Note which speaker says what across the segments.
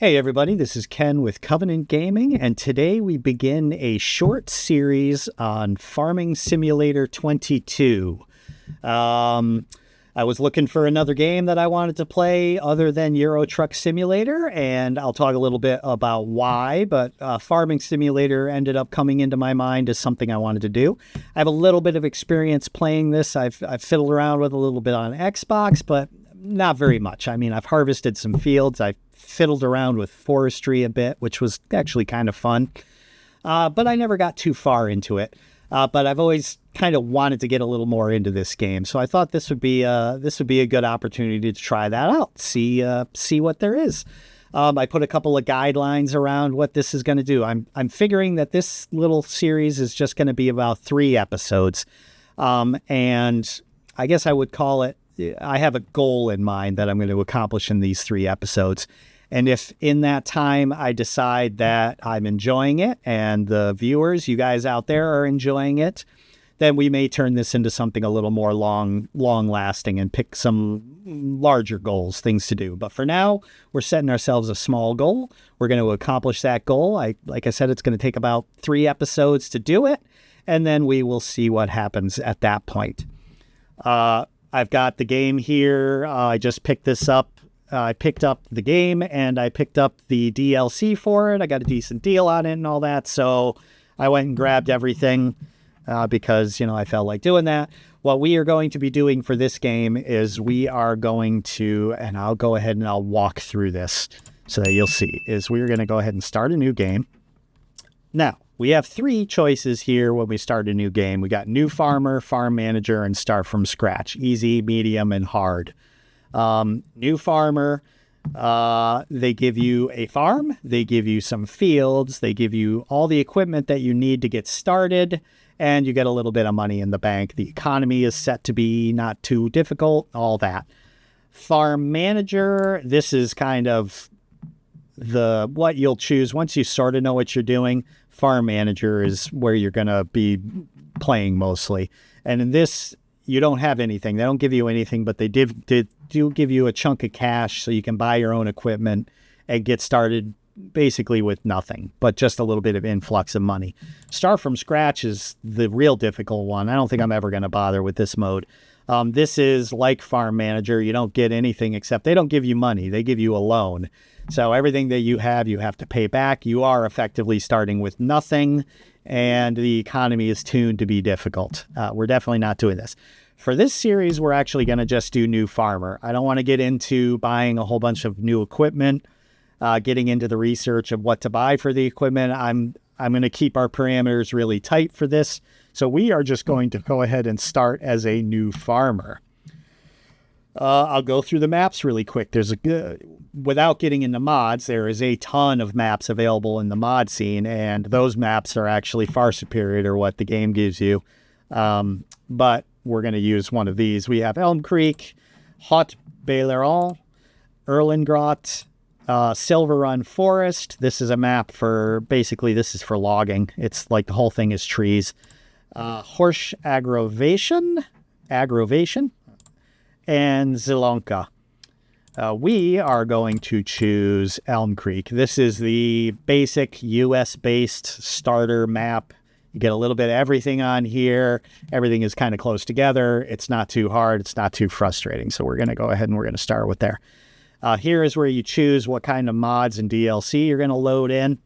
Speaker 1: Hey everybody, this is Ken with Covenant Gaming, and today we begin a short series on Farming Simulator 22. I was looking for another game that I wanted to play other than Euro Truck Simulator, and I'll talk a little bit about why, but Farming Simulator ended up coming into my mind as something I wanted to do. I have a little bit of experience playing this. I've fiddled around with a little bit on Xbox, but not very much. I mean, I've harvested some fields. I've fiddled around with forestry a bit, which was actually kind of fun. But I never got too far into it. But I've always kind of wanted to get a little more into this game. So I thought this would be a good opportunity to try that out, see what there is. I put a couple of guidelines around what this is going to do. I'm figuring that this little series is just going to be about 3 episodes. And I guess I would call it, I have a goal in mind that I'm going to accomplish in these 3 episodes. And if in that time I decide that I'm enjoying it and the viewers, you guys out there, are enjoying it, then we may turn this into something a little more long lasting and pick some larger goals, things to do. But for now, we're setting ourselves a small goal. We're going to accomplish that goal. Like I said, it's going to take about 3 episodes to do it. And then we will see what happens at that point. I've got the game here. I just picked this up. I picked up the game and I picked up the DLC for it. I got a decent deal on it and all that. So I went and grabbed everything because, I felt like doing that. What we are going to be doing for this game is we are going to, and I'll go ahead and I'll walk through this so that you'll see, is we're going to go ahead and start a new game. Now, we have 3 choices here when we start a new game. We got New Farmer, Farm Manager, and Start from Scratch. Easy, medium, and hard. New Farmer, they give you a farm, they give you some fields, they give you all the equipment that you need to get started, and you get a little bit of money in the bank. The economy is set to be not too difficult, all that. Farm Manager, this is kind of what you'll choose once you sort of know what you're doing. Farm Manager is where you're going to be playing mostly. And in this, you don't have anything. They don't give you anything, but they do give you a chunk of cash so you can buy your own equipment and get started basically with nothing, but just a little bit of influx of money. Start from Scratch is the real difficult one. I don't think I'm ever going to bother with this mode. This is like Farm Manager. You don't get anything except they don't give you money. They give you a loan. So everything that you have to pay back. You are effectively starting with nothing, and the economy is tuned to be difficult. We're definitely not doing this. For this series, we're actually going to just do New Farmer. I don't want to get into buying a whole bunch of new equipment, getting into the research of what to buy for the equipment. I'm going to keep our parameters really tight for this. So we are just going to go ahead and start as a New Farmer. I'll go through the maps really quick. Without getting into mods, there is a ton of maps available in the mod scene, and those maps are actually far superior to what the game gives you. But we're going to use one of these. We have Elm Creek, Haut Baileron, Erlengrot, Silver Run Forest. This is a map this is for logging. It's like the whole thing is trees. Horsch Aggravation, and Zilonka. We are going to choose Elm Creek. This is the basic US-based starter map. You get a little bit of everything on here. Everything is kind of close together. It's not too hard. It's not too frustrating. So we're going to go ahead and we're going to start with there. Here is where you choose what kind of mods and DLC you're going to load in.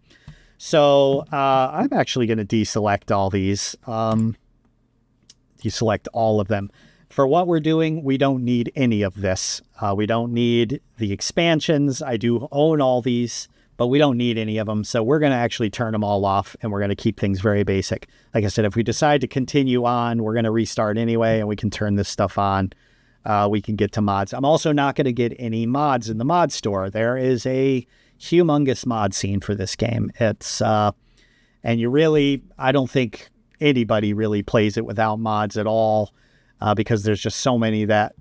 Speaker 1: So I'm actually going to deselect all these. Deselect all of them. For what we're doing, we don't need any of this. We don't need the expansions. I do own all these, but we don't need any of them. So we're going to actually turn them all off, and we're going to keep things very basic. Like I said, if we decide to continue on, we're going to restart anyway, and we can turn this stuff on. We can get to mods. I'm also not going to get any mods in the mod store. There is a humongous mod scene for this game. It's and I don't think anybody really plays it without mods at all. Because there's just so many that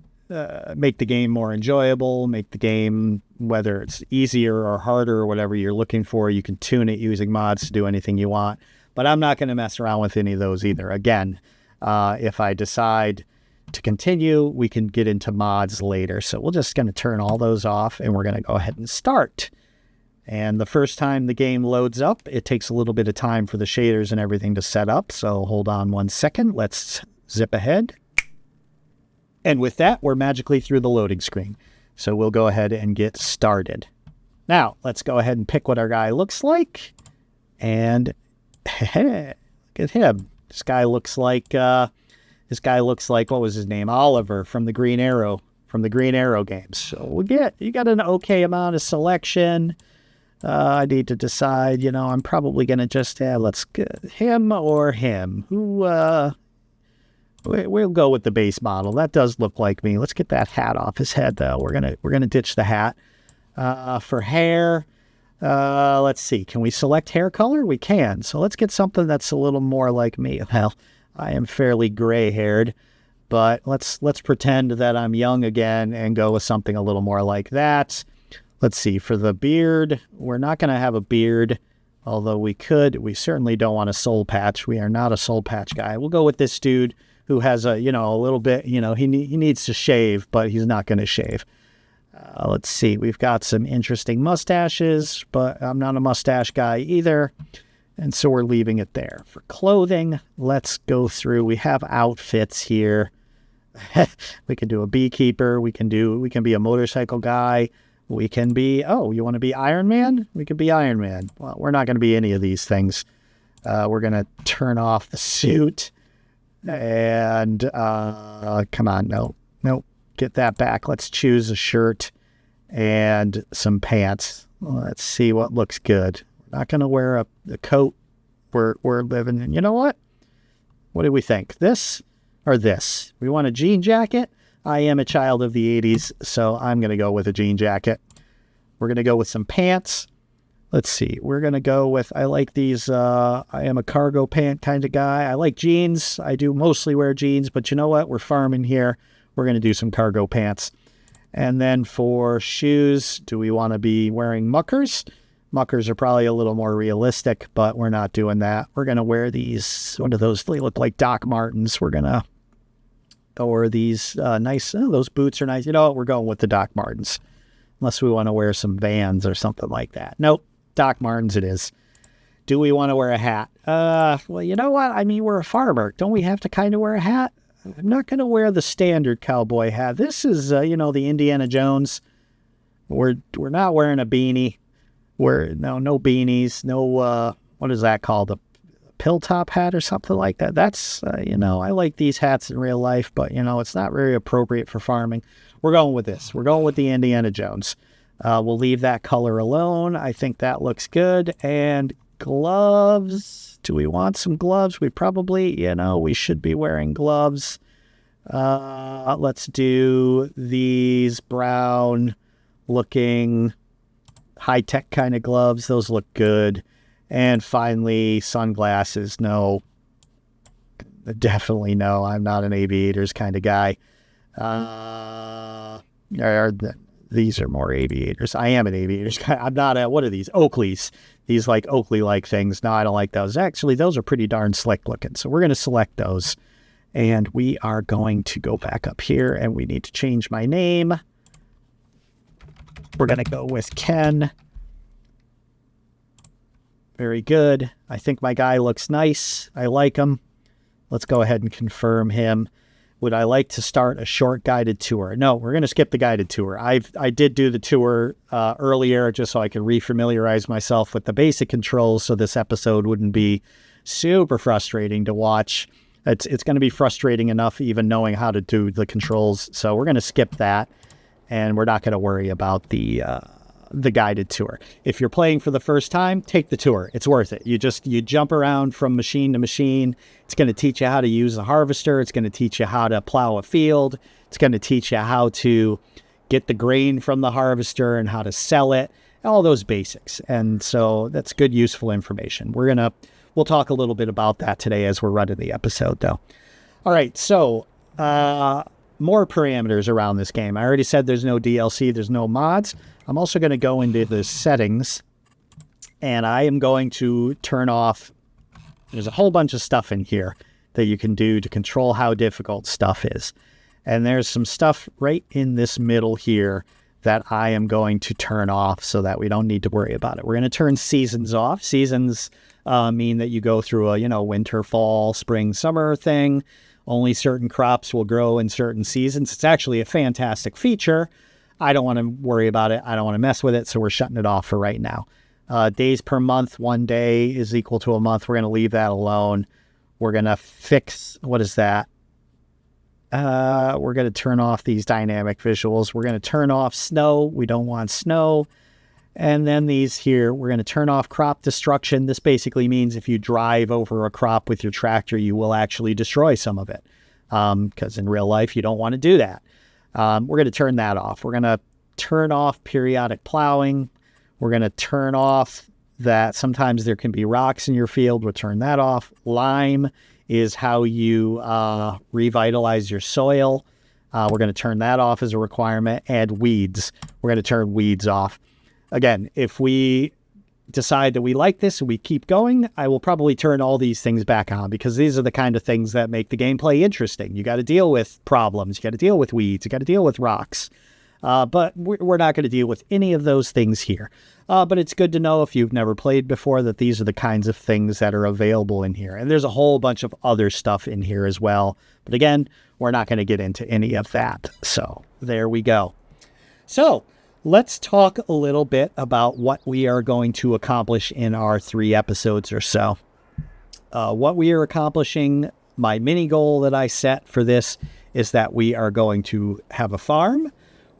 Speaker 1: make the game more enjoyable, make the game, whether it's easier or harder or whatever you're looking for, you can tune it using mods to do anything you want. But I'm not going to mess around with any of those either. Again, if I decide to continue, we can get into mods later. So we're just going to turn all those off, and we're going to go ahead and start. And the first time the game loads up, it takes a little bit of time for the shaders and everything to set up. So hold on 1 second. Let's zip ahead. And with that, we're magically through the loading screen. So we'll go ahead and get started. Now, let's go ahead and pick what our guy looks like. And look at him. This guy looks like, what was his name? Oliver from the Green Arrow games. So you got an okay amount of selection. I need to decide, I'm probably going to just, let's get him or him. We'll go with the base model. That does look like me. Let's get that hat off his head, though. We're gonna ditch the hat. For hair, let's see. Can we select hair color? We can. So let's get something that's a little more like me. Well, I am fairly gray-haired, but let's pretend that I'm young again and go with something a little more like that. Let's see. For the beard, we're not going to have a beard, although we could. We certainly don't want a soul patch. We are not a soul patch guy. We'll go with this dude who has a little bit, he needs to shave, but he's not going to shave. Let's see. We've got some interesting mustaches, but I'm not a mustache guy either. And so we're leaving it there. For clothing, let's go through. We have outfits here. We can do a beekeeper. We can be a motorcycle guy. We can be, you want to be Iron Man? We could be Iron Man. Well, we're not going to be any of these things. We're going to turn off the suit. And come on, no, get that back. Let's choose a shirt and some pants. Let's see what looks good. We're not going to wear a coat. We're living in, you know what? What do we think? This or this? We want a jean jacket. I am a child of the 80s, so I'm going to go with a jean jacket. We're going to go with some pants. Let's see. We're going to go with, I like these, I am a cargo pant kind of guy. I like jeans. I do mostly wear jeans, but you know what? We're farming here. We're going to do some cargo pants. And then for shoes, do we want to be wearing muckers? Muckers are probably a little more realistic, but we're not doing that. We're going to wear these, what are those? They look like Doc Martens. We're going to go wear these nice, those boots are nice. You know what? We're going with the Doc Martens. Unless we want to wear some Vans or something like that. Nope. Doc Martens it is. Do we want to wear a hat? Well, you know what? I mean, we're a farmer. Don't we have to kind of wear a hat? I'm not going to wear the standard cowboy hat. This is, the Indiana Jones. We're not wearing a beanie. No beanies. No, what is that called? A pill top hat or something like that. That's, I like these hats in real life, but, it's not very appropriate for farming. We're going with this. We're going with the Indiana Jones. We'll leave that color alone. I think that looks good. And gloves. Do we want some gloves? We probably, we should be wearing gloves. Let's do these brown looking high-tech kind of gloves. Those look good. And finally, sunglasses. No, definitely no. I'm not an aviators kind of guy. These are more aviators. I am an aviators guy. I'm not what are these? Oakleys. These like Oakley-like things. No, I don't like those. Actually, those are pretty darn slick looking. So we're going to select those. And we are going to go back up here and we need to change my name. We're going to go with Ken. Very good. I think my guy looks nice. I like him. Let's go ahead and confirm him. Would I like to start a short guided tour? No, we're going to skip the guided tour. I did do the tour earlier just so I could refamiliarize myself with the basic controls so this episode wouldn't be super frustrating to watch. It's going to be frustrating enough even knowing how to do the controls. So we're going to skip that and we're not going to worry about the guided tour. If you're playing for the first time, take the tour. It's worth it. You jump around from machine to machine. It's going to teach you how to use a harvester. It's going to teach you how to plow a field. It's going to teach you how to get the grain from the harvester and how to sell it, all those basics. And so that's good, useful information. We'll talk a little bit about that today as we're running the episode though. All right. So, more parameters around this game. I already said there's no DLC, there's no mods. I'm also going to go into the settings and I am going to turn off, there's a whole bunch of stuff in here that you can do to control how difficult stuff is. And there's some stuff right in this middle here that I am going to turn off so that we don't need to worry about it. We're going to turn seasons off. Seasons mean that you go through a, winter, fall, spring, summer thing. Only certain crops will grow in certain seasons. It's actually a fantastic feature. I don't want to worry about it. I don't want to mess with it. So we're shutting it off for right now. Days per month, 1 day is equal to a month. We're going to leave that alone. We're going to fix, what is that? We're going to turn off these dynamic visuals. We're going to turn off snow. We don't want snow. And then these here, we're going to turn off crop destruction. This basically means if you drive over a crop with your tractor, you will actually destroy some of it. Because in real life, you don't want to do that. We're going to turn that off. We're going to turn off periodic plowing. We're going to turn off that sometimes there can be rocks in your field. We'll turn that off. Lime is how you revitalize your soil. We're going to turn that off as a requirement. And weeds. We're going to turn weeds off. Again, if we decide that we like this and we keep going, I will probably turn all these things back on because these are the kind of things that make the gameplay interesting. You got to deal with problems. You got to deal with weeds. You got to deal with rocks. But we're not going to deal with any of those things here. But it's good to know if you've never played before that these are the kinds of things that are available in here. And there's a whole bunch of other stuff in here as well. But again, we're not going to get into any of that. So there we go. So let's talk a little bit about what we are going to accomplish in our 3 episodes or so. What we are accomplishing, my mini goal that I set for this is that we are going to have a farm.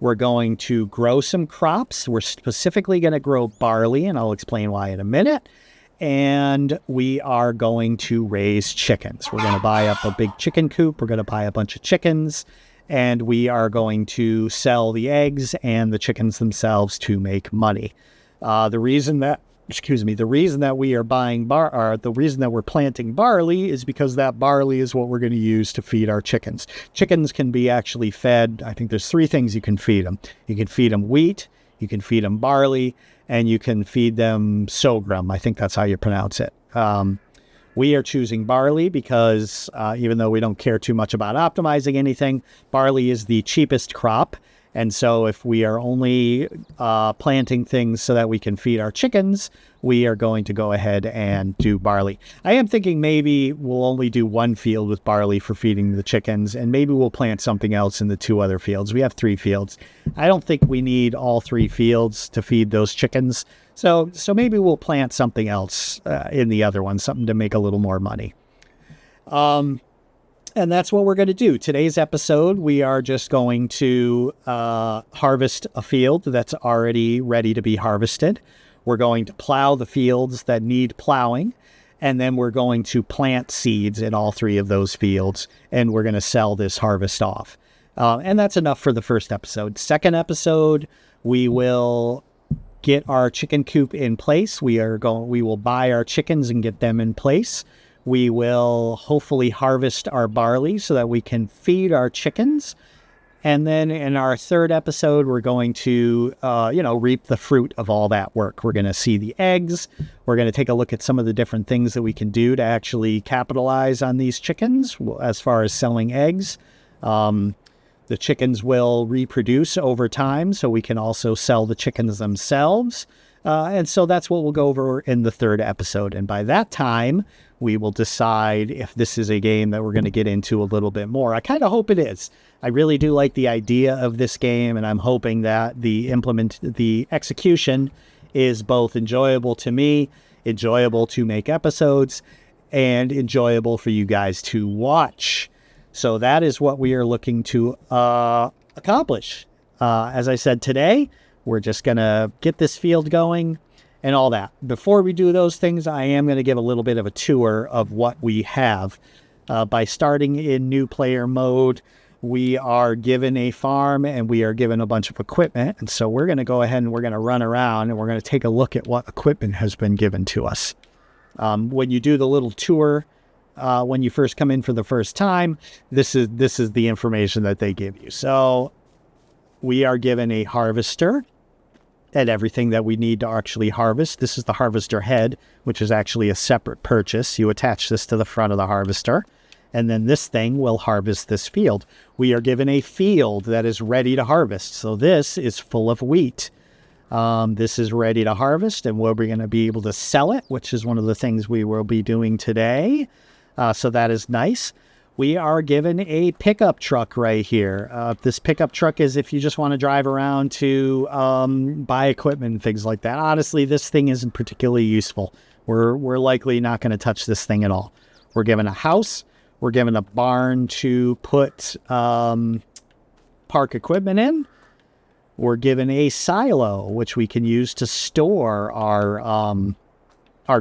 Speaker 1: We're going to grow some crops. We're specifically going to grow barley, and I'll explain why in a minute. And we are going to raise chickens. We're going to buy up a big chicken coop. We're going to buy a bunch of chickens, and we are going to sell the eggs and the chickens themselves to make money. The reason that we are buying the reason that we're planting barley is because that barley is what we're going to use to feed our chickens. Chickens can be actually fed. I think there's 3 things you can feed them. You can feed them wheat, you can feed them barley, and you can feed them sorghum. I think that's how you pronounce it. We are choosing barley because even though we don't care too much about optimizing anything, barley is the cheapest crop. And so if we are only planting things so that we can feed our chickens, we are going to go ahead and do barley. I am thinking maybe we'll only do 1 field with barley for feeding the chickens, and maybe we'll plant something else in the 2 other fields. We have 3 fields. I don't think we need all 3 fields to feed those chickens. So maybe we'll plant something else in the other one, something to make a little more money. And that's what we're going to do. Today's episode, we are just going to harvest a field that's already ready to be harvested. We're going to plow the fields that need plowing. And then we're going to plant seeds in all 3 of those fields. And we're going to sell this harvest off. And that's enough for the first episode. Second episode, we will get our chicken coop in place. We will buy our chickens and get them in place. We will hopefully harvest our barley so that we can feed our chickens. And then in our 3rd episode, we're going to, reap the fruit of all that work. We're going to see the eggs. We're going to take a look at some of the different things that we can do to actually capitalize on these chickens as far as selling eggs. The chickens will reproduce over time, so we can also sell the chickens themselves. And so that's what we'll go over in the 3rd episode. And by that time, we will decide if this is a game that we're going to get into a little bit more. I kind of hope it is. I really do like the idea of this game, and I'm hoping that the execution is both enjoyable to me, enjoyable to make episodes, and enjoyable for you guys to watch. So that is what we are looking to accomplish. As I said today, we're just going to get this field going and all that. Before we do those things, I am going to give a little bit of a tour of what we have. By starting in new player mode, we are given a farm and we are given a bunch of equipment. And so we're going to go ahead and we're going to run around and we're going to take a look at what equipment has been given to us. When you do the little tour, when you first come in for the first time, this is the information that they give you. So we are given a harvester and everything that we need to actually harvest. This is the harvester head, which is actually a separate purchase. You attach this to the front of the harvester, and then this thing will harvest this field. We are given a field that is ready to harvest. So this is full of wheat. This is ready to harvest, and we're going to be able to sell it, which is one of the things we will be doing today. So that is nice. We are given a pickup truck right here. This pickup truck is if you just want to drive around to buy equipment and things like that. Honestly, this thing isn't particularly useful. We're likely not going to touch this thing at all. We're given a house. We're given a barn to put park equipment in. We're given a silo, which we can use to store our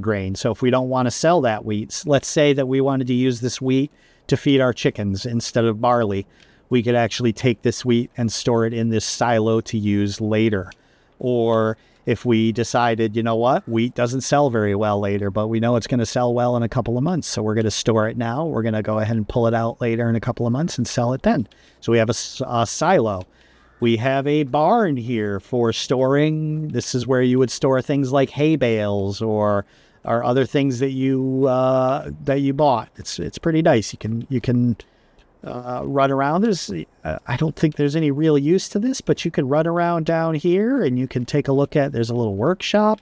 Speaker 1: grain. So if we don't want to sell that wheat, let's say that we wanted to use this wheat to feed our chickens instead of barley, we could actually take this wheat and store it in this silo to use later. Or if we decided, you know what, wheat doesn't sell very well later, but we know it's going to sell well in a couple of months, so we're going to store it now. We're going to go ahead and pull it out later in a couple of months and sell it then. So we have a silo. We have a barn here for storing. This is where you would store things like hay bales or other things that you bought. It's pretty nice. You can run around. I don't think there's any real use to this, but you can run around down here and you can take a look at. There's a little workshop.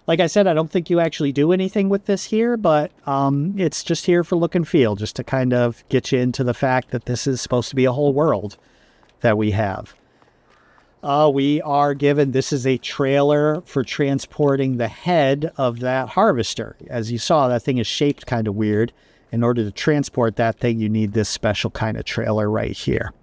Speaker 1: Like I said, I don't think you actually do anything with this here, but it's just here for look and feel, just to kind of get you into the fact that this is supposed to be a whole world that we have. We are given, this is a trailer for transporting the head of that harvester. As you saw, that thing is shaped kind of weird. In order to transport that thing, you need this special kind of trailer right here.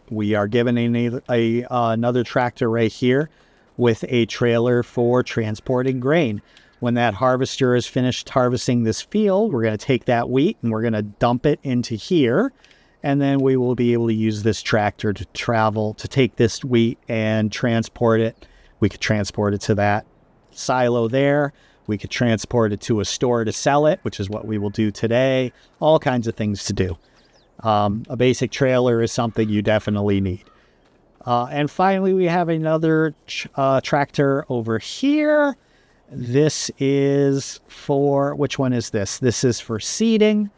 Speaker 1: We are given another tractor right here with a trailer for transporting grain. When that harvester is finished harvesting this field, we're going to take that wheat and we're going to dump it into here. And then we will be able to use this tractor to take this wheat and transport it. We could transport it to that silo there. We could transport it to a store to sell it, which is what we will do today. All kinds of things to do. A basic trailer is something you definitely need. And finally, we have another tractor over here. This is for, which one is this? This is for seeding.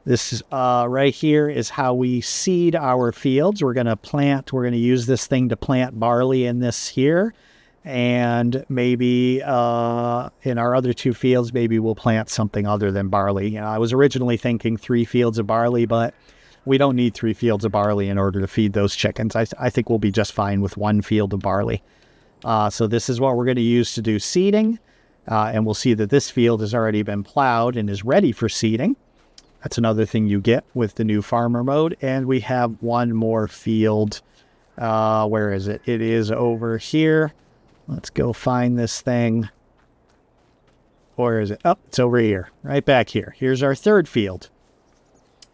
Speaker 1: This is right here is how we seed our fields. We're going to use this thing to plant barley in this here. And maybe in our other two fields, maybe we'll plant something other than barley. You know, I was originally thinking 3 fields of barley, but we don't need 3 fields of barley in order to feed those chickens. I think we'll be just fine with 1 field of barley. So this is what we're going to use to do seeding. And we'll see that this field has already been plowed and is ready for seeding. That's another thing you get with the new farmer mode. And we have one more field. Where is it? It is over here. Let's go find this thing. Where is it? Oh, it's over here, right back here. Here's our third field.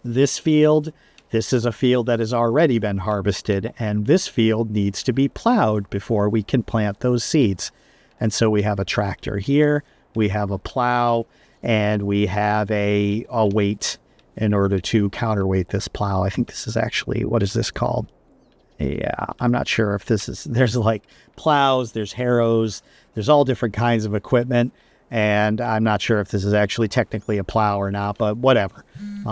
Speaker 1: This field, this is a field that has already been harvested, and this field needs to be plowed before we can plant those seeds. And so we have a tractor here, we have a plow, and we have a weight in order to counterweight this plow. I think this is actually, what is this called? Yeah, I'm not sure if this is, there's like plows, there's harrows, there's all different kinds of equipment. And I'm not sure if this is actually technically a plow or not, but whatever.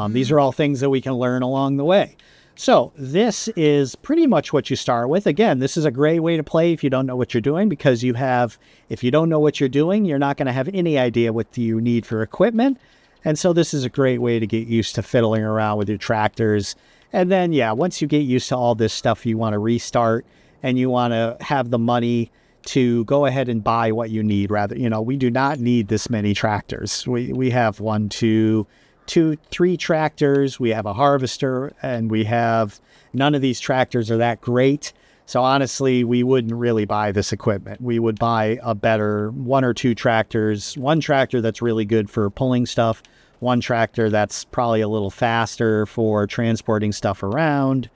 Speaker 1: These are all things that we can learn along the way. So this is pretty much what you start with. Again, this is a great way to play if you don't know what you're doing, because if you don't know what you're doing, you're not going to have any idea what you need for equipment. And so this is a great way to get used to fiddling around with your tractors. And then, yeah, once you get used to all this stuff, you want to restart and you want to have the money to go ahead and buy what you need. Rather, we do not need this many tractors. We have 1, 2, 3 tractors. We have a harvester, and we have none of these tractors are that great. So honestly, we wouldn't really buy this equipment. We would buy a better 1 or 2 tractors. 1 tractor that's really good for pulling stuff. 1 tractor that's probably a little faster for transporting stuff around.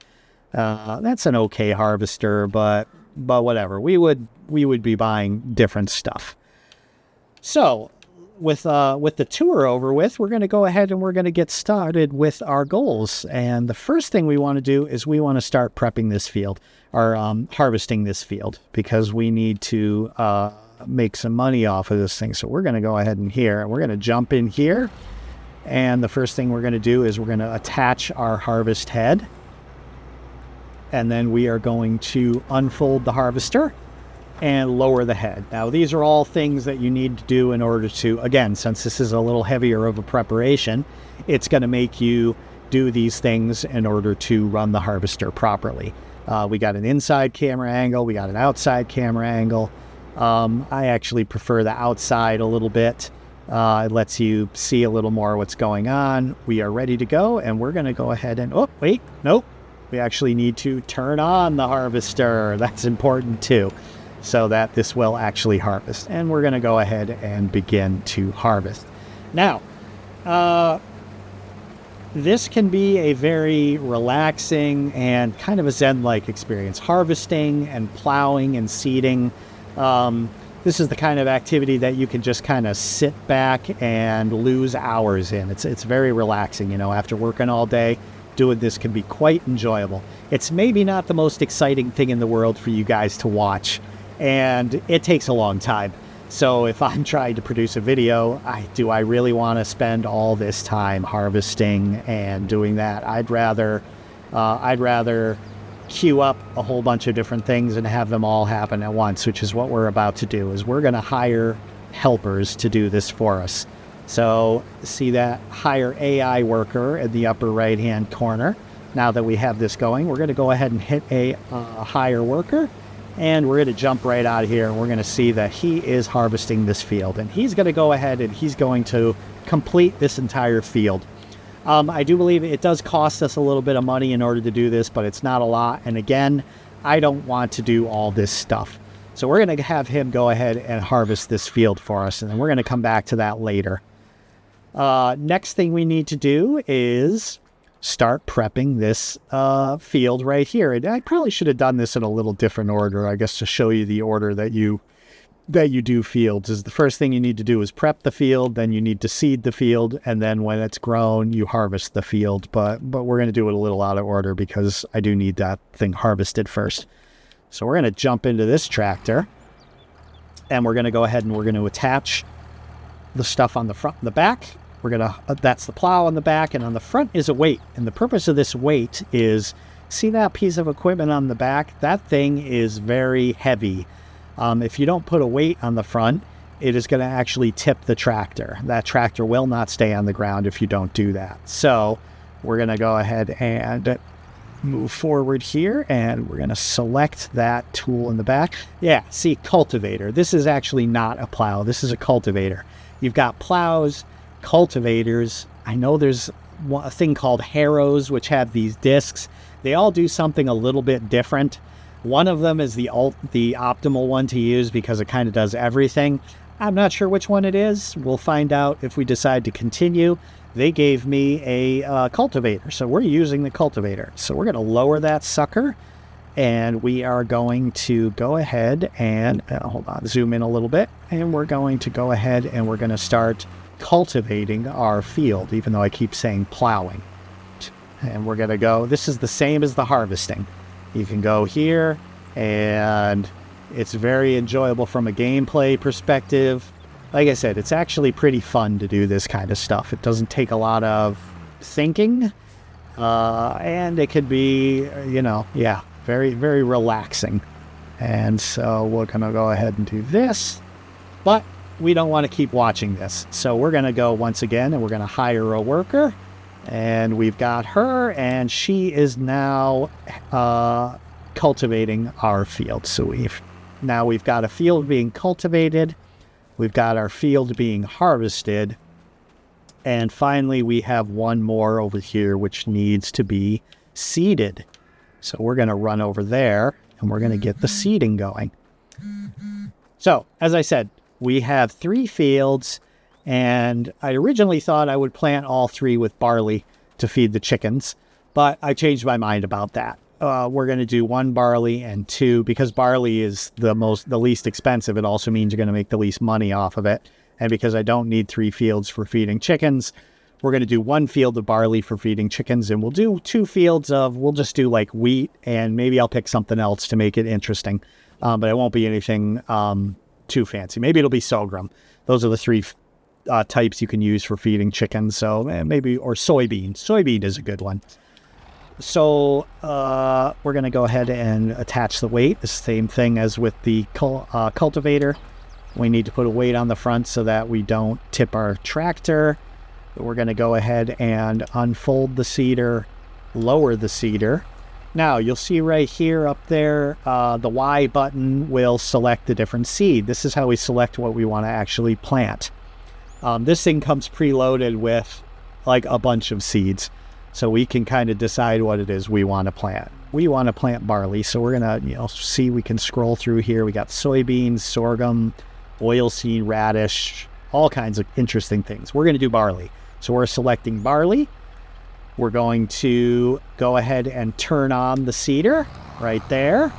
Speaker 1: That's an okay harvester, but whatever. We would be buying different stuff. So with the tour over with, we're going to go ahead and we're going to get started with our goals. And the first thing we want to do is we want to start prepping this field, or harvesting this field, because we need to make some money off of this thing. So we're going to go ahead and we're going to jump in here, And the first thing we're going to do is we're going to attach our harvest head. And then we are going to unfold the harvester and lower the head. Now, these are all things that you need to do in order to, again, since this is a little heavier of a preparation, it's going to make you do these things in order to run the harvester properly. We got an inside camera angle. We got an outside camera angle. I actually prefer the outside a little bit. It lets you see a little more what's going on. We are ready to go, and we're going to go ahead and, oh, wait, nope. We actually need to turn on the harvester. That's important too, so that this will actually harvest. And we're going to go ahead and begin to harvest. Now, this can be a very relaxing and kind of a Zen-like experience. Harvesting and plowing and seeding. This is the kind of activity that you can just kind of sit back and lose hours in. It's very relaxing, you know, after working all day. Doing this can be quite enjoyable. It's maybe not the most exciting thing in the world for you guys to watch, and it takes a long time. So if I'm trying to produce a video, do I really want to spend all this time harvesting and doing that? I'd rather queue up a whole bunch of different things and have them all happen at once, which is what we're about to do. Is we're going to hire helpers to do this for us. So see that hire AI worker in the upper right hand corner. Now that we have this going, we're going to go ahead and hit a hire worker, and we're going to jump right out of here, and we're going to see that he is harvesting this field, and he's going to go ahead and he's going to complete this entire field. I do believe it does cost us a little bit of money in order to do this, but it's not a lot. And again, I don't want to do all this stuff. So we're going to have him go ahead and harvest this field for us, and then we're going to come back to that later. Next thing we need to do is start prepping this field right here. And I probably should have done this in a little different order, I guess, to show you the order that you do fields. Is the first thing you need to do is prep the field, then you need to seed the field, and then when it's grown, you harvest the field. But we're going to do it a little out of order because I do need that thing harvested first. So we're going to jump into this tractor, and we're going to go ahead and we're going to attach the stuff on the front and the back. We're going to, that's the plow on the back, and on the front is a weight. And the purpose of this weight is, see that piece of equipment on the back? That thing is very heavy. If you don't put a weight on the front, it is going to actually tip the tractor. That tractor will not stay on the ground if you don't do that. So we're going to go ahead and move forward here, and we're going to select that tool in the back. Yeah, see, cultivator. This is actually not a plow. This is a cultivator. You've got plows, cultivators. I know there's a thing called harrows, which have these discs. They all do something a little bit different. One of them is the optimal one to use because it kind of does everything. I'm not sure which one it is. We'll find out if we decide to continue. They gave me a cultivator, so we're using the cultivator. So we're going to lower that sucker, and we are going to go ahead and, hold on, zoom in a little bit, and we're going to go ahead and we're going to start cultivating our field, even though I keep saying plowing. And we're going to go, this is the same as the harvesting. You can go here, and it's very enjoyable from a gameplay perspective. Like I said, it's actually pretty fun to do this kind of stuff. It doesn't take a lot of thinking, and it could be, very, very relaxing. And so we're going to go ahead and do this, but we don't want to keep watching this. So we're going to go once again, and we're going to hire a worker. And we've got her, and she is now cultivating our field. So we've got a field being cultivated, we've got our field being harvested, and finally we have one more over here which needs to be seeded. So we're going to run over there, and we're going to get the seeding going. So, as I said, we have 3 fields. And I originally thought I would plant all 3 with barley to feed the chickens, but I changed my mind about that. We're going to do 1 barley and 2, because barley is the least expensive. It also means you're going to make the least money off of it. And because I don't need 3 fields for feeding chickens, we're going to do 1 field of barley for feeding chickens, and we'll do 2 fields of, we'll just do like wheat, and maybe I'll pick something else to make it interesting. But it won't be anything too fancy. Maybe it'll be sorghum. Those are the 3 types you can use for feeding chickens. So maybe, or soybean. Soybean is a good one. So we're going to go ahead and attach the weight. The same thing as with the cultivator. We need to put a weight on the front so that we don't tip our tractor. We're going to go ahead and unfold the seeder, lower the seeder. Now you'll see right here up there, the Y button will select the different seed. This is how we select what we want to actually plant. This thing comes preloaded with like a bunch of seeds. So we can kind of decide what it is we want to plant. We want to plant barley. So we're going to, see, we can scroll through here. We got soybeans, sorghum, oilseed, radish, all kinds of interesting things. We're going to do barley. So we're selecting barley. We're going to go ahead and turn on the seeder right there.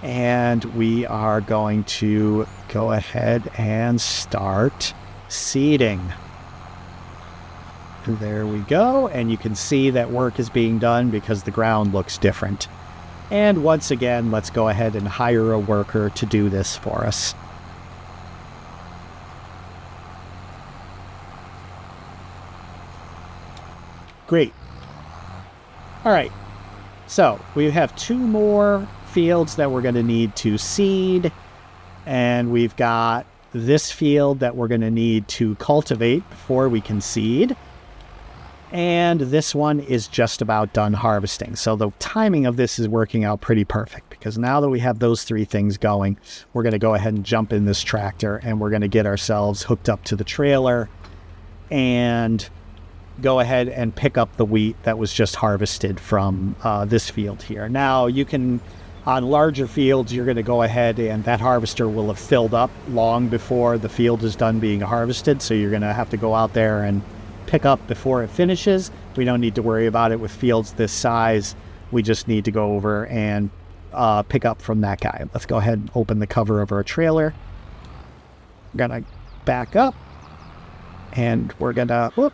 Speaker 1: And we are going to go ahead and start seeding. There we go. And you can see that work is being done because the ground looks different. And once again, let's go ahead and hire a worker to do this for us. Great. All right. So we have 2 more fields that we're going to need to seed. And we've got this field that we're going to need to cultivate before we can seed. And this one is just about done harvesting. So the timing of this is working out pretty perfect because now that we have those 3 things going, we're going to go ahead and jump in this tractor and we're going to get ourselves hooked up to the trailer and go ahead and pick up the wheat that was just harvested from this field here. Now you can, on larger fields, you're going to go ahead and that harvester will have filled up long before the field is done being harvested. So you're going to have to go out there and pick up before it finishes. We don't need to worry about it with fields this size. We just need to go over and pick up from that guy. Let's go ahead and open the cover of our trailer. We're going to back up and we're going to, whoop.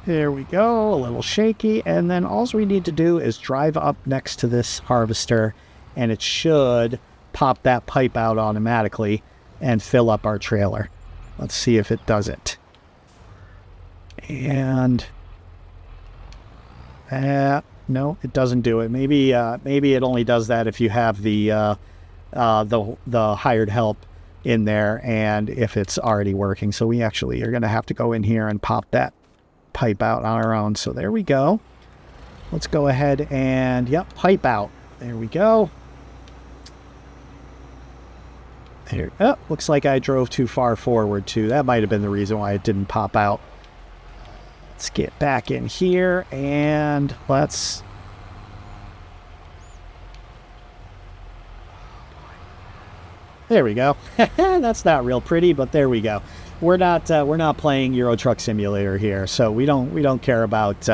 Speaker 1: There we go, a little shaky. And then all we need to do is drive up next to this harvester and it should pop that pipe out automatically and fill up our trailer. Let's see if it does it. And no, it doesn't do it. Maybe it only does that if you have the hired help in there and if it's already working. So we actually are going to have to go in here and pop that pipe out on our own. So there we go. Let's go ahead and pipe out. There we go. There. Oh, looks like I drove too far forward too. That might have been the reason why it didn't pop out. Let's get back in here and let's... There we go. That's not real pretty, but there we go. We're not playing Euro Truck Simulator here, so we don't care about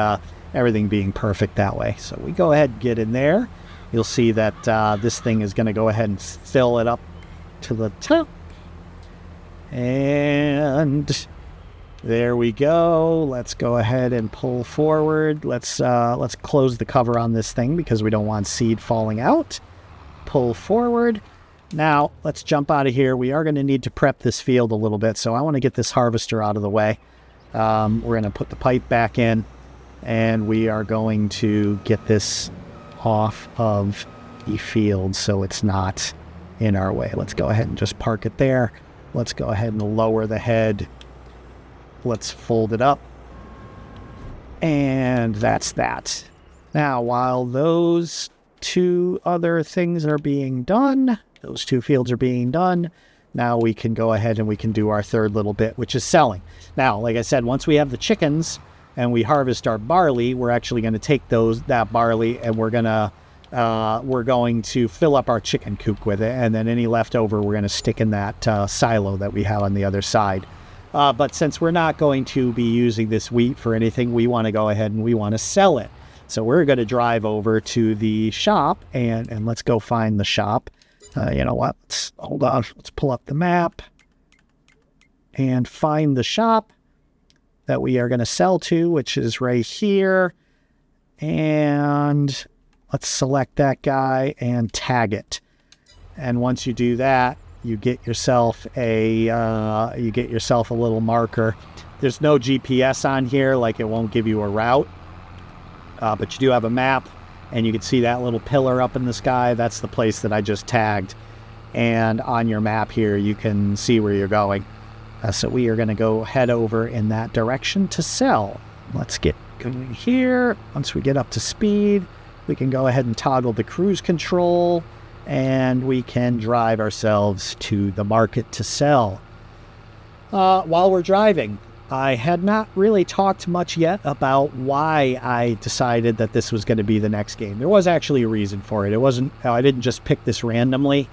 Speaker 1: everything being perfect that way. So we go ahead and get in there. You'll see that this thing is going to go ahead and fill it up to the top. And there we go. Let's go ahead and pull forward. Let's close the cover on this thing because we don't want seed falling out. Pull forward. Now, let's jump out of here. We are going to need to prep this field a little bit, so I want to get this harvester out of the way. We're going to put the pipe back in, and we are going to get this off of the field so it's not in our way. Let's go ahead and just park it there. Let's go ahead and lower the head. Let's fold it up. And that's that. Now, while those 2 other things are being done... Those 2 fields are being done. Now we can go ahead and we can do our 3rd little bit, which is selling. Now, like I said, once we have the chickens and we harvest our barley, we're actually going to take that barley and we're going to fill up our chicken coop with it. And then any leftover, we're going to stick in that silo that we have on the other side. But since we're not going to be using this wheat for anything, we want to go ahead and we want to sell it. So we're going to drive over to the shop and let's go find the shop. You know what? Hold on. Let's pull up the map and find the shop that we are going to sell to, which is right here. And let's select that guy and tag it. And once you do that, you get yourself a little marker. There's no GPS on here, like it won't give you a route, but you do have a map, and you can see that little pillar up in the sky. That's the place that I just tagged, and on your map here you can see where you're going. So we are going to go head over in that direction to sell. Let's get going here. Once we get up to speed, we can go ahead and toggle the cruise control, and we can drive ourselves to the market to sell. While we're driving, I had not really talked much yet about why I decided that this was going to be the next game. There was actually a reason for it. I didn't just pick this randomly.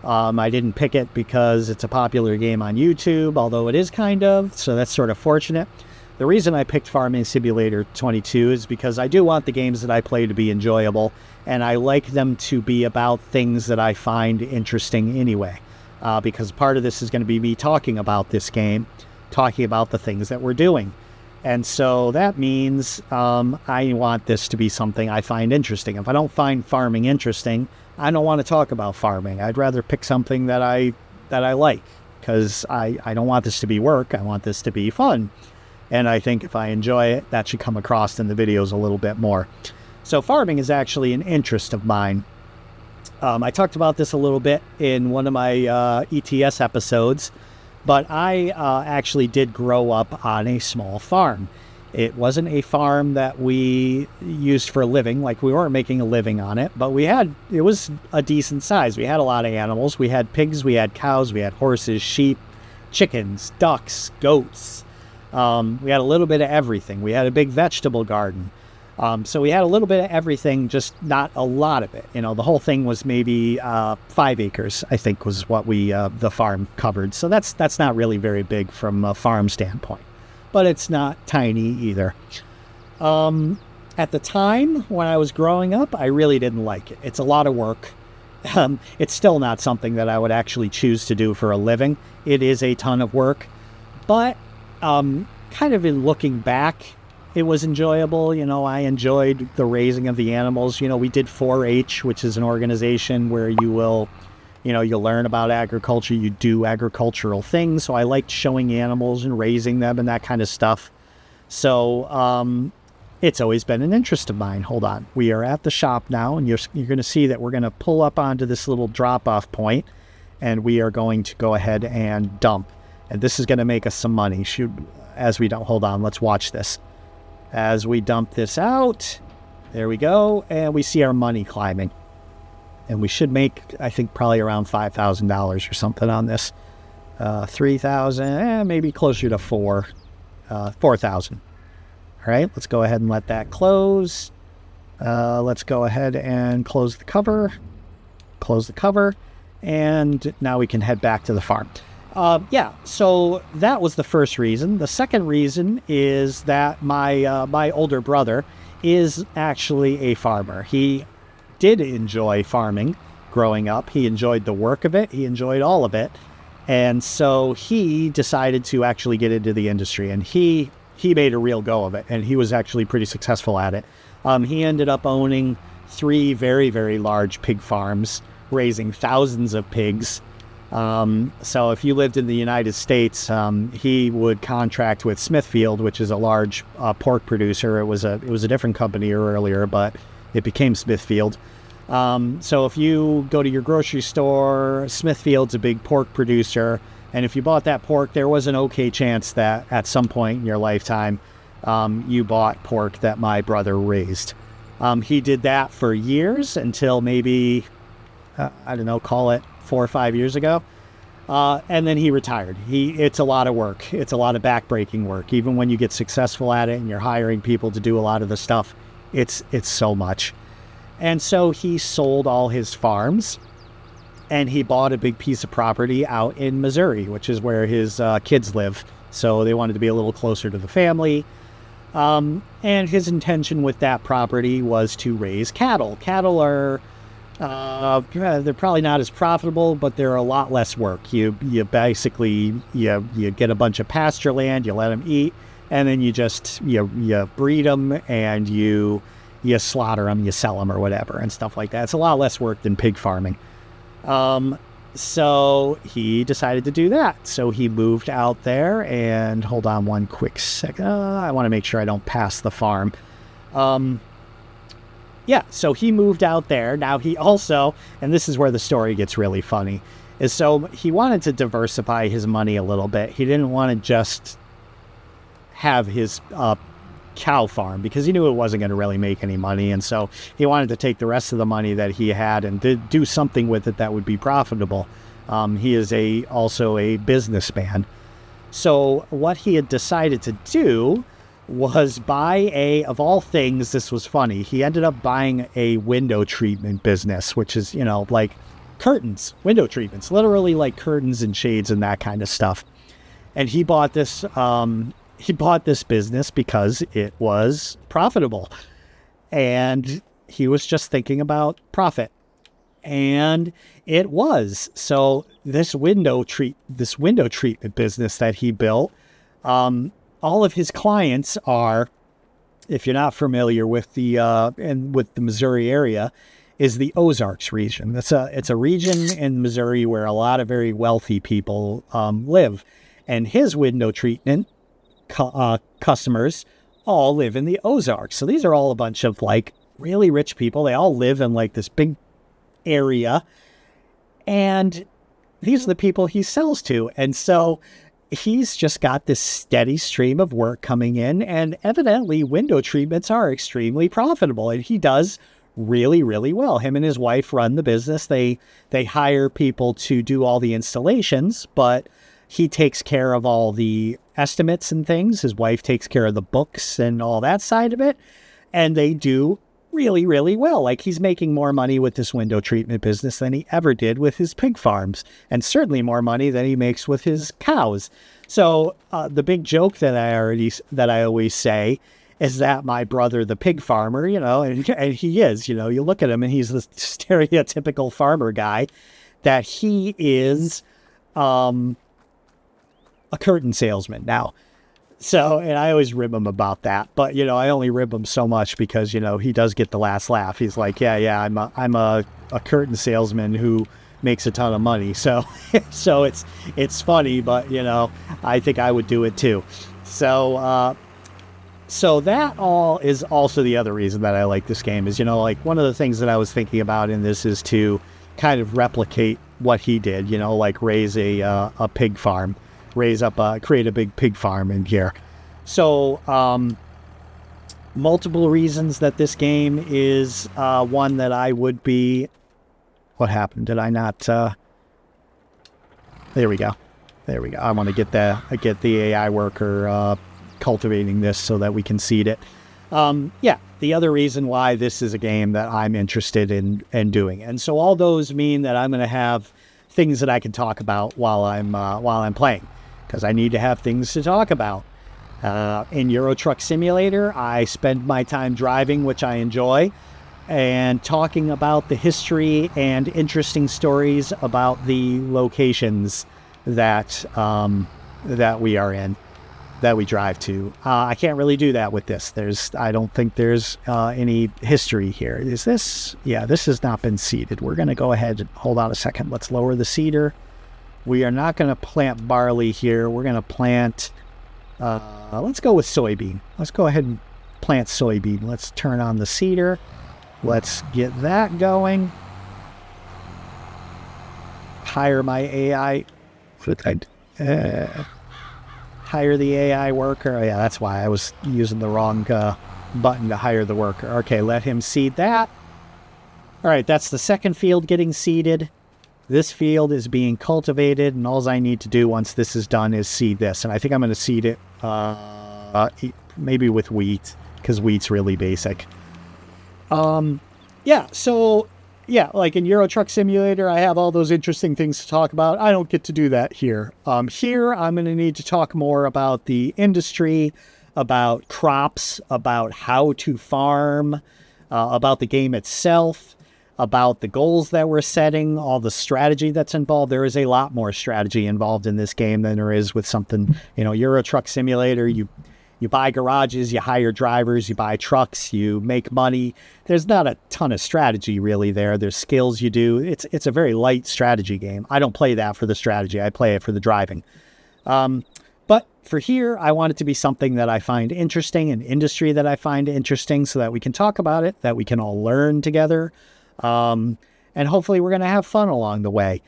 Speaker 1: I didn't pick it because it's a popular game on YouTube, although it is kind of, so that's sort of fortunate. The reason I picked Farming Simulator 22 is because I do want the games that I play to be enjoyable, and I like them to be about things that I find interesting anyway. Because part of this is going to be me talking about this game, talking about the things that we're doing. And so that means I want this to be something I find interesting. If I don't find farming interesting, I don't want to talk about farming. I'd rather pick something that I like, because I don't want this to be work. I want this to be fun. And I think if I enjoy it, that should come across in the videos a little bit more. So farming is actually an interest of mine. I talked about this a little bit in one of my ETS episodes, but I actually did grow up on a small farm. It wasn't a farm that we used for a living, like we weren't making a living on it, but it was a decent size. We had a lot of animals. We had pigs, we had cows, we had horses, sheep, chickens, ducks, goats. We had a little bit of everything. We had a big vegetable garden. So we had a little bit of everything, just not a lot of it. The whole thing was maybe 5 acres, I think, was what the farm covered. So that's not really very big from a farm standpoint, but it's not tiny either. At the time when I was growing up, I really didn't like it. It's a lot of work. It's still not something that I would actually choose to do for a living. It is a ton of work, but kind of in looking back, it was enjoyable. I enjoyed the raising of the animals. We did 4-H, which is an organization where you'll learn about agriculture. You do agricultural things. So I liked showing animals and raising them and that kind of stuff. So it's always been an interest of mine. Hold on. We are at the shop now, and you're going to see that we're going to pull up onto this little drop-off point, and we are going to go ahead and dump. And this is going to make us some money. Hold on, let's watch this. As we dump this out, there we go, and we see our money climbing. And we should make, I think, probably around $5,000 or something on this. 3,000, maybe closer to 4,000. All right, let's go ahead and let that close. Let's go ahead and close the cover. And now we can head back to the farm. So that was the first reason. The second reason is that my older brother is actually a farmer. He did enjoy farming growing up. He enjoyed the work of it. He enjoyed all of it. And so he decided to actually get into the industry, and he made a real go of it, and he was actually pretty successful at it. He ended up owning 3 very, very large pig farms, raising thousands of pigs. So if you lived in the United States, he would contract with Smithfield, which is a large pork producer. It was a different company earlier, but it became Smithfield. So if you go to your grocery store, Smithfield's a big pork producer, and if you bought that pork, there was an okay chance that at some point in your lifetime, you bought pork that my brother raised. He did that for years until maybe, call it 4 or 5 years ago. And then he retired. It's a lot of work. It's a lot of backbreaking work. Even when you get successful at it and you're hiring people to do a lot of the stuff, it's so much. And so he sold all his farms, and he bought a big piece of property out in Missouri, which is where his kids live. So they wanted to be a little closer to the family. And his intention with that property was to raise cattle. Cattle are... they're probably not as profitable, but they're a lot less work. You basically get a bunch of pasture land, you let them eat, and then you just you breed them, and you slaughter them, you sell them or whatever and stuff like that. It's a lot less work than pig farming. So he decided to do that. So he moved out there, and hold on one quick second. I want to make sure I don't pass the farm. Yeah, so he moved out there. Now he also, and this is where the story gets really funny, is so he wanted to diversify his money a little bit. He didn't want to just have his cow farm, because he knew it wasn't going to really make any money. And so he wanted to take the rest of the money that he had and do something with it that would be profitable. He is also a businessman. So what he had decided to do was buy of all things, this was funny, he ended up buying a window treatment business, which is, like curtains, window treatments, literally like curtains and shades and that kind of stuff. And he bought this business because it was profitable, and he was just thinking about profit, and it was. So this window treatment business that he built, all of his clients are, if you're not familiar with the Missouri area, is the Ozarks region. It's a region in Missouri where a lot of very wealthy people live, and his window treatment customers all live in the Ozarks. So these are all a bunch of like really rich people. They all live in like this big area, and these are the people he sells to. And so he's just got this steady stream of work coming in, and evidently window treatments are extremely profitable, and he does really, really well. Him and his wife run the business. They hire people to do all the installations, but he takes care of all the estimates and things. His wife takes care of the books and all that side of it, and they do really, really well. Like, he's making more money with this window treatment business than he ever did with his pig farms, and certainly more money than he makes with his cows. So the big joke that I always say is that my brother, the pig farmer, and he is, you look at him and he's the stereotypical farmer guy, that he is a curtain salesman now. So, and I always rib him about that, but I only rib him so much because he does get the last laugh. He's like, yeah, I'm a curtain salesman who makes a ton of money. So it's funny, but I think I would do it too. So that all is also the other reason that I like this game is, like one of the things that I was thinking about in this is to kind of replicate what he did, like raise a pig farm. Create a big pig farm in here. So, multiple reasons that this game is one that I would be... What happened? Did I not... There we go. I want to get the AI worker cultivating this so that we can seed it. The other reason why this is a game that I'm interested in doing. And so all those mean that I'm going to have things that I can talk about while I'm playing, because I need to have things to talk about. In Euro Truck Simulator, I spend my time driving, which I enjoy, and talking about the history and interesting stories about the locations that we are in, that we drive to. I can't really do that with this. I don't think there's any history here. Is this? Yeah, this has not been seeded. We're going to go ahead and hold on a second. Let's lower the seeder. We are not going to plant barley here. We're going to plant, let's go with soybean. Let's go ahead and plant soybean. Let's turn on the seeder. Let's get that going. Hire my AI. Hire the AI worker. Oh, yeah, that's why I was using the wrong button to hire the worker. Okay, let him seed that. All right, that's the second field getting seeded. This field is being cultivated, and all I need to do once this is done is seed this. And I think I'm going to seed it maybe with wheat, because wheat's really basic. Like in Euro Truck Simulator, I have all those interesting things to talk about. I don't get to do that here. Here, I'm going to need to talk more about the industry, about crops, about how to farm, about the game itself, about the goals that we're setting, all the strategy that's involved. There is a lot more strategy involved in this game than there is with something, Euro Truck Simulator. You You buy garages, you hire drivers, you buy trucks, you make money. There's not a ton of strategy really there. There's skills you do. It's a very light strategy game. I don't play that for the strategy. I play it for the driving. But for here, I want it to be something that I find interesting, an industry that I find interesting, so that we can talk about it, that we can all learn together. And hopefully we're going to have fun along the way.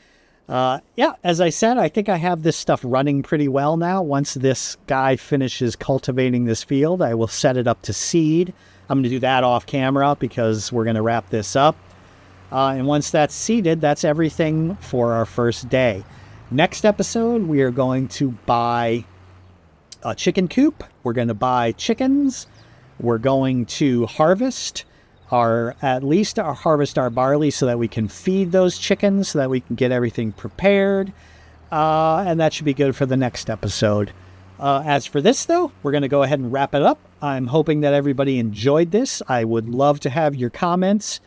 Speaker 1: Yeah, as I said, I think I have this stuff running pretty well now. Once this guy finishes cultivating this field, I will set it up to seed. I'm going to do that off camera because we're going to wrap this up. And once that's seeded, that's everything for our first day. Next episode, we are going to buy a chicken coop. We're going to buy chickens. We're going to harvest harvest our barley so that we can feed those chickens, so that we can get everything prepared. And that should be good for the next episode. As for this, though, we're going to go ahead and wrap it up. I'm hoping that everybody enjoyed this. I would love to have your comments.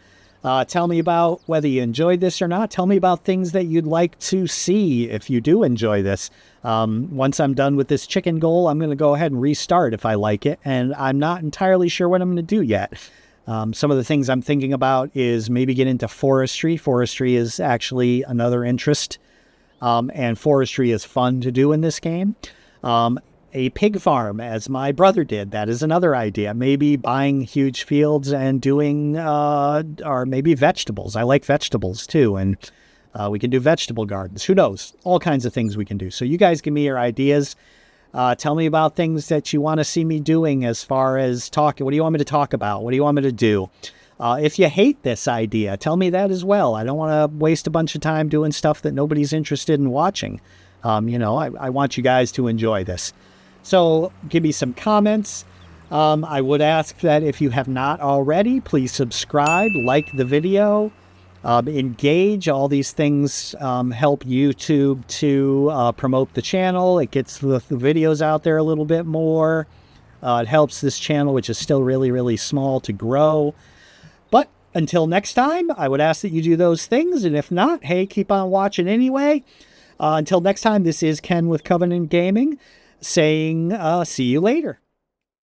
Speaker 1: Tell me about whether you enjoyed this or not. Tell me about things that you'd like to see if you do enjoy this. Once I'm done with this chicken goal, I'm going to go ahead and restart if I like it. And I'm not entirely sure what I'm going to do yet. Some of the things I'm thinking about is maybe get into forestry. Forestry is actually another interest, and forestry is fun to do in this game. A pig farm, as my brother did, that is another idea. Maybe buying huge fields and doing, or maybe vegetables. I like vegetables too, and we can do vegetable gardens. Who knows? All kinds of things we can do. So you guys give me your ideas. Tell me about things that you want to see me doing as far as talking. What do you want me to talk about? What do you want me to do? If you hate this idea, tell me that as well. I don't want to waste a bunch of time doing stuff that nobody's interested in watching. I want you guys to enjoy this. So give me some comments. I would ask that if you have not already, please subscribe, like the video. Engage. All these things help YouTube to promote the channel. It gets the videos out there a little bit more. It helps this channel, which is still really, really small, to grow. But until next time, I would ask that you do those things. And if not, hey, keep on watching anyway. Until next time, this is Ken with Covenant Gaming saying, see you later.